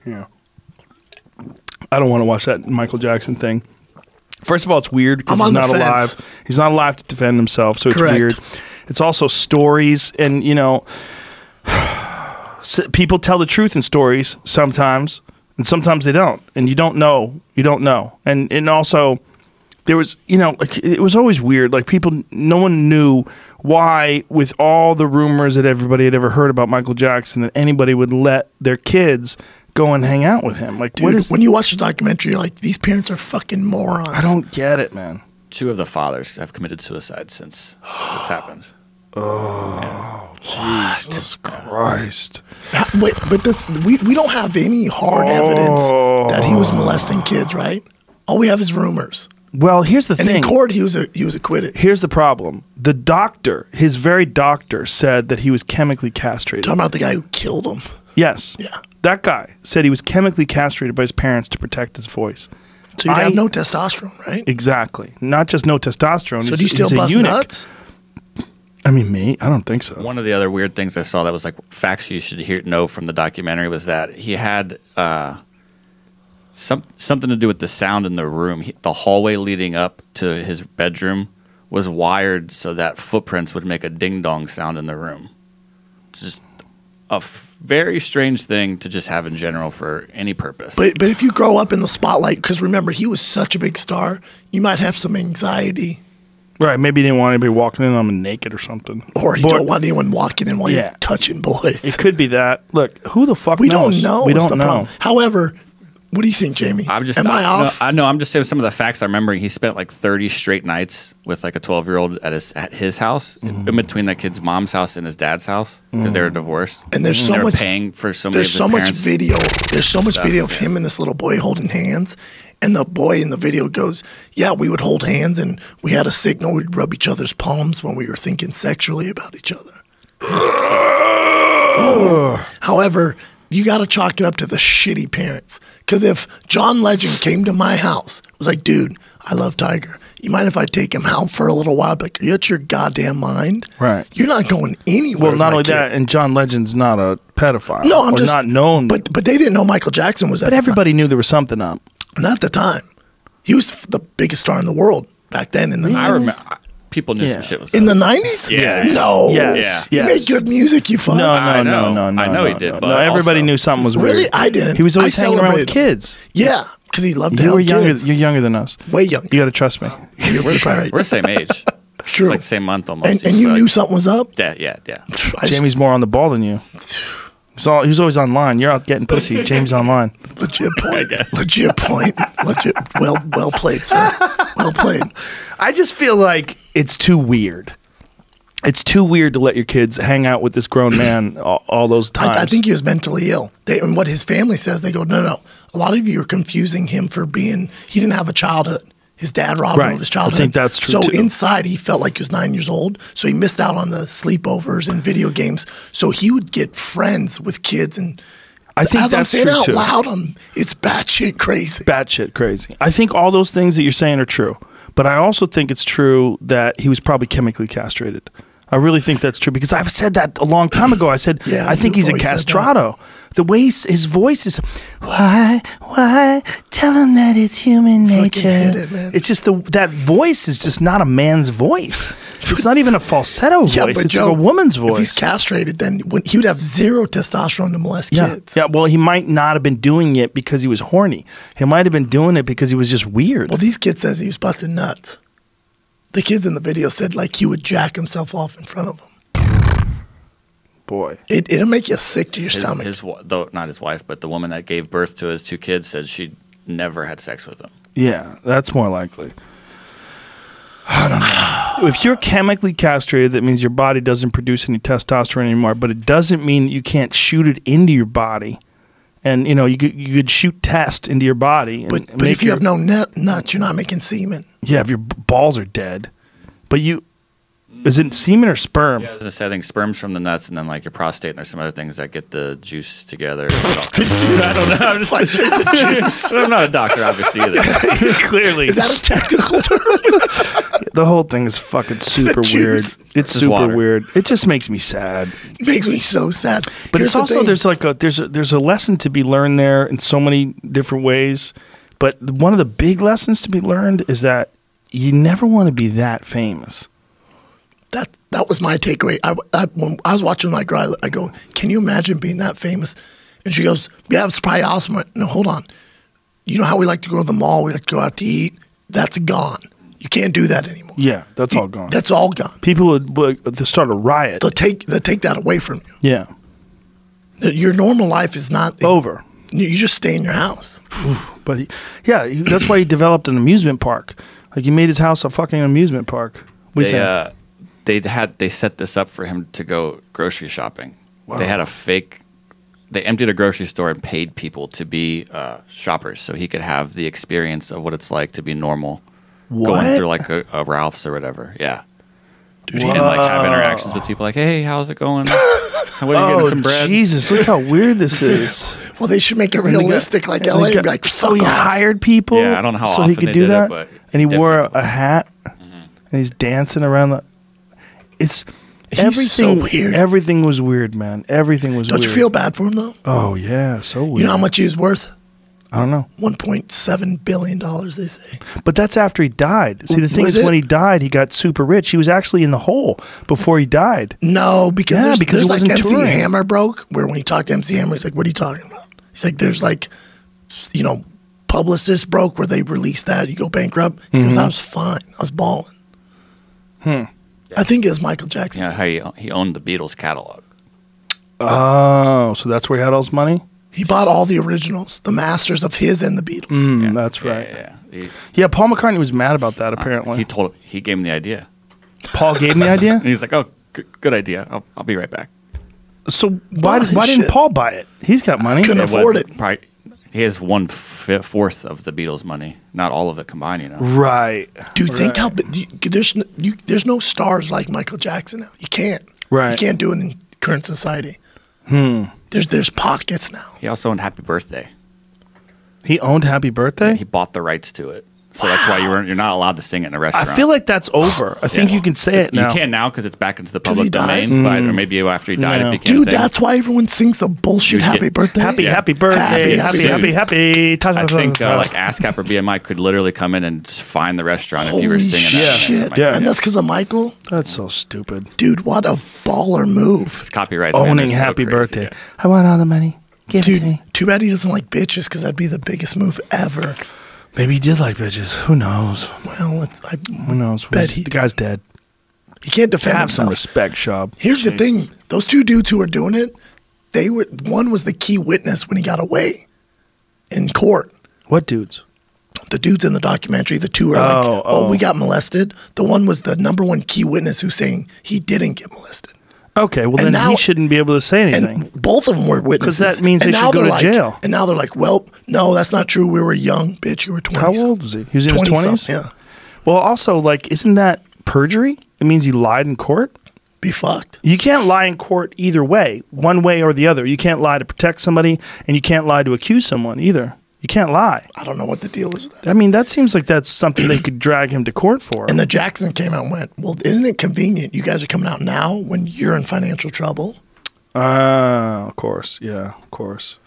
Yeah. I don't want to watch that Michael Jackson thing. First of all, it's weird because he's not alive. He's not alive to defend himself, so it's weird. It's also stories, and you know, people tell the truth in stories sometimes, and sometimes they don't, and you don't know. You don't know, and also there was, you know, like, it was always weird. Like no one knew why, with all the rumors that everybody had ever heard about Michael Jackson, that anybody would let their kids go and hang out with him. Like, dude, when you watch the documentary, you're like, these parents are fucking morons. I don't get it, man. 2 of the fathers have committed suicide since this happened. Oh, Jesus Christ. Wait, but we don't have any hard evidence that he was molesting kids, right? All we have is rumors. Well, here's the thing. And in court, he was acquitted. Here's the problem. The doctor, his very doctor, said that he was chemically castrated. Talking about the guy who killed him. Yes. Yeah. That guy said he was chemically castrated by his parents to protect his voice. So you'd have no testosterone, right? Exactly. Not just no testosterone. So do you still bust nuts? I mean, me? I don't think so. One of the other weird things I saw that was like facts you should know from the documentary was that he had something to do with the sound in the room. The hallway leading up to his bedroom was wired so that footprints would make a ding-dong sound in the room. Just a very strange thing to just have in general for any purpose. But if you grow up in the spotlight, because remember, he was such a big star, you might have some anxiety. Right, maybe he didn't want anybody walking in on him naked or something. Or you don't want anyone walking in while you're touching boys. It could be that. Look, who the fuck knows? We don't know. We don't know. Problem. However, what do you think, Jamie? Am I off? No, I'm just saying some of the facts I'm remembering. He spent like 30 straight nights with like a 12-year-old at his house, in between that kid's mom's house and his dad's house, because they were divorced. And there's so much paying for so many. There's so much video. There's so much video of him and this little boy holding hands. And the boy in the video goes, yeah, we would hold hands and we had a signal. We'd rub each other's palms when we were thinking sexually about each other. However, you got to chalk it up to the shitty parents. Because if John Legend came to my house, was like, dude, I love Tiger. You mind if I take him out for a little while? Like, are you out your goddamn mind? Right. You're not going anywhere. Well, not only that, and John Legend's not a pedophile. No, I'm just not known. But they didn't know Michael Jackson was that. But everybody knew there was something up. Not at the time. He was the biggest star in the world back then in the 90s. I remember. People knew some shit was in the 90s? Yeah. No. Yes. You made good music, you fuck. No. I know he did. But everybody knew something was weird. Really? I didn't. He was always hanging around with kids. Yeah, because he loved to help kids. You're younger than us. Way younger. You got to trust me. We're the same age. True. Like same month almost. And you knew something was up? Yeah. Jamie's more on the ball than you. He was always online. You're out getting pussy. James online. Legit point. Legit point. Well played, sir. Well played. I just feel like it's too weird. It's too weird to let your kids hang out with this grown man all those times. I think he was mentally ill. And what his family says, they go, no. A lot of you are confusing him for being, he didn't have a childhood. His dad robbed him of his childhood. I think that's true, So too. inside, he felt like he was 9 years old. So he missed out on the sleepovers and video games. So he would get friends with kids. And I think as that's I'm saying true, out too. loud, it's batshit crazy. Batshit crazy. I think all those things that you're saying are true. But I also think it's true that he was probably chemically castrated. I really think that's true because I've said that a long time ago. I said, I think he's a castrato. The way his voice is, why, tell him that it's human nature. It's just that voice is just not a man's voice. It's not even a falsetto voice. It's Joe, like a woman's voice. If he's castrated, then he would have zero testosterone to molest kids. Yeah, well, he might not have been doing it because he was horny. He might have been doing it because he was just weird. Well, these kids said he was busting nuts. The kids in the video said like he would jack himself off in front of them. Boy. It'll make you sick to your stomach. Not his wife, but the woman that gave birth to his 2 kids said she never had sex with him. Yeah, that's more likely. I don't know. If you're chemically castrated, that means your body doesn't produce any testosterone anymore, but it doesn't mean that you can't shoot it into your body. And, you could shoot test into your body. But if you have no nuts, you're not making semen. Yeah, if your balls are dead. But you... Is it semen or sperm? Yeah, I was gonna say, I think sperm's from the nuts, and then like your prostate, and there's some other things that get the juice together. I don't know. I'm just like the juice. I'm not a doctor, obviously either. Clearly, Is that a technical term? the whole thing is fucking super weird. It's super water. weird. It just makes me sad. It makes me so sad. But Here's it's the also thing. there's a lesson to be learned there in so many different ways. But one of the big lessons to be learned is that you never want to be that famous. That was my takeaway. When I was watching my girl, I go, can you imagine being that famous? And she goes, yeah, it's probably awesome. I went, no, hold on. You know how we like to go to the mall? We like to go out to eat? That's gone. You can't do that anymore. Yeah, that's all gone. That's all gone. People would start a riot. They'll take that away from you. Yeah. Your normal life is not Over. You just stay in your house. But that's why he developed an amusement park. Like he made his house a fucking amusement park. What do you say? They set this up for him to go grocery shopping. Wow. They had a fake. They emptied a grocery store and paid people to be shoppers, so he could have the experience of what it's like to be normal, going through like a Ralph's or whatever. Yeah, dude, and like have interactions with people, like, "Hey, how's it going? What are you getting some bread?" Jesus, look how weird this is. Well, they should make it realistic, like LA. Like, so he hired people. Yeah, I don't know how so often he could they do did that. it, but and he wore a hat, and he's dancing around the. He's everything. So weird. Everything was weird, man. Everything was. Don't weird. you feel bad for him though? Oh yeah, so weird. You know how much he was worth? I don't know. $1.7 billion, they say. But that's after he died. See, the thing Was is, when it? he died, he got super rich. He was actually in the hole before he died. No, because Yeah, there's because he like wasn't MC touring. Hammer broke, where when you talk to MC Hammer, he's like, what are you talking about? He's like, there's like, Publicist broke where they released that. You go bankrupt. He goes, I was fine. I was balling. I think it was Michael Jackson. Yeah, how he owned the Beatles catalog. Oh, so that's where he had all his money? He bought all the originals, the masters of his and the Beatles. Yeah, That's right. Yeah. Yeah, Paul McCartney was mad about that, apparently. He gave him the idea, Paul gave him the idea? and he's like, "Oh, good idea. I'll be right back." So why didn't shit. Paul buy it? He's got money. Couldn't afford it. Probably, he has 1/4 of the Beatles' money, not all of it combined. You know. Right. Dude, think how there's no stars like Michael Jackson now. You can't. Right. You can't do it in current society. There's pockets now. He also owned Happy Birthday. He owned Happy Birthday? He bought the rights to it, so that's why you're not allowed to sing it in a restaurant. I feel like that's over. I think you can say it now. You can now because it's back into the 'Cause he public died? domain, or maybe after he died, No. it became Dude, a thing. that's why everyone sings the bullshit You happy get- birthday. Happy Yeah. birthday. Happy, Happy. I think like ASCAP or BMI could literally come in and just find the restaurant if you were Holy singing shit. that. Yeah. And that's because of Michael? That's so stupid. Dude, what a baller move. It's copyrights. man, Owning they're so Happy crazy, Birthday. yeah. I want all the money. Give it to Dude, me. too bad he doesn't like bitches because that'd be the biggest move ever. Maybe he did like bitches. Who knows? Well, Who knows? Bet The guy's dead. he can't defend Have some himself. respect, Schuab. Here's the thing: those two dudes who were doing it, one was the key witness when he got away in court. What dudes? The dudes in the documentary, the two were like, we got molested. The one was the number one key witness who's saying he didn't get molested. Okay, well And then now- he shouldn't be able to say anything. And both of them were witnesses. 'Cause that means And they now should go they're to like- jail. And now they're like, well, no, that's not true. We were young, bitch. You were 20. How old was he? He was in his 20s? Yeah. Well, also, like, isn't that perjury? It means he lied in court? Be fucked. You can't lie in court either way, one way or the other. You can't lie to protect somebody, and you can't lie to accuse someone either. You can't lie. I don't know what the deal is with that. I mean, that seems like that's something they could drag him to court for. And the Jackson came out and went, well, isn't it convenient? You guys are coming out now when you're in financial trouble. Of course. Yeah, of course.